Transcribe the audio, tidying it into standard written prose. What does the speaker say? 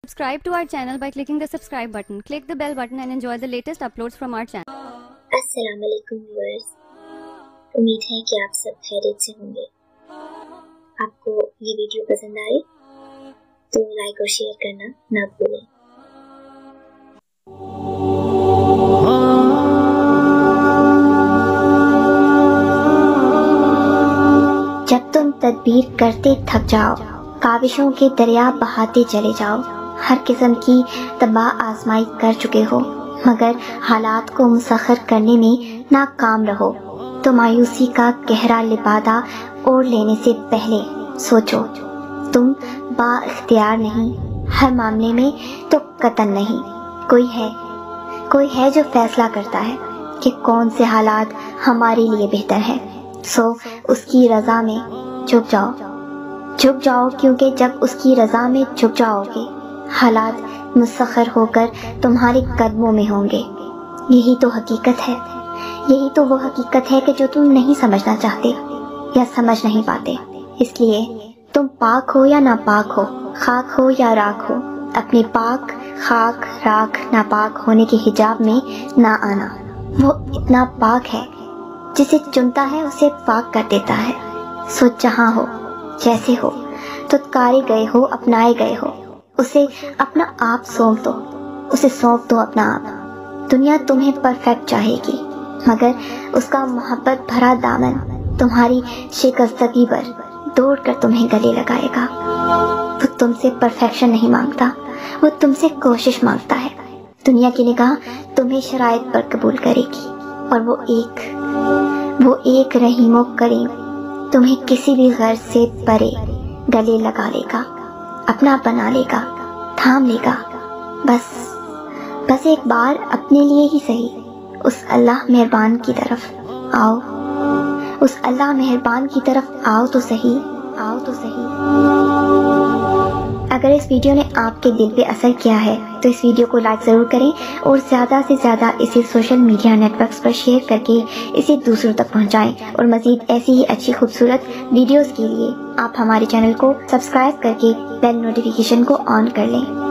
Subscribe to our channel by clicking the subscribe button. Click the bell button and enjoy the latest uploads from our channel. अस्सलाम वालेकुम viewers, उम्मीद है कि आप सब खैरियत से होंगे। आपको ये वीडियो पसंद आए तो लाइक और शेयर करना ना भूलें। जब तुम तदबीर करते थक जाओ, काविशों के दरिया बहाते चले जाओ, हर किस्म की तबाह आजमाई कर चुके हो मगर हालात को मुसख्खर करने में नाकाम रहो तो मायूसी का गहरा लिबादा ओढ़ लेने से पहले सोचो, तुम बाइख्तियार नहीं, हर मामले में तो कतन नहीं। कोई है जो फैसला करता है कि कौन से हालात हमारे लिए बेहतर है। सो उसकी रज़ा में झुक जाओ क्योंकि जब उसकी रज़ा में झुक जाओगे हालात मुसख्खर होकर तुम्हारे कदमों में होंगे। यही तो हकीकत है, यही तो वो हकीकत है कि जो तुम नहीं समझना चाहते या समझ नहीं पाते। इसलिए तुम पाक हो या नापाक हो, खाक हो या राख हो, अपने पाक खाक राख नापाक होने के हिजाब में ना आना। वो इतना पाक है जिसे चुनता है उसे पाक कर देता है। सो जहाँ हो जैसे हो, तुत्कारे गए हो अपनाए गए हो, उसे अपना आप सौंप दो, उसे सौंप दो अपना आप। दुनिया तुम्हें परफेक्ट चाहेगी मगर उसका मोहब्बत भरा दामन तुम्हारी शिकस्तगी पर दौड़ कर तुम्हें गले लगाएगा। वो तुमसे परफेक्शन नहीं मांगता, वो तुमसे कोशिश मांगता है। दुनिया की निगाह तुम्हें शराइत पर कबूल करेगी और वो एक रहीमो करीम तुम्हें किसी भी गर्ज से परे गले लगा लेगा, अपना बना लेगा, थाम लेगा। बस एक बार अपने लिए ही सही उस अल्लाह मेहरबान की तरफ आओ, उस अल्लाह मेहरबान की तरफ आओ तो सही। अगर इस वीडियो ने आपके दिल पे असर किया है तो इस वीडियो को लाइक ज़रूर करें और ज़्यादा से ज़्यादा इसे सोशल मीडिया नेटवर्क्स पर शेयर करके इसे दूसरों तक पहुंचाएं। और मज़ीद ऐसी ही अच्छी खूबसूरत वीडियोस के लिए आप हमारे चैनल को सब्सक्राइब करके बेल नोटिफिकेशन को ऑन कर लें।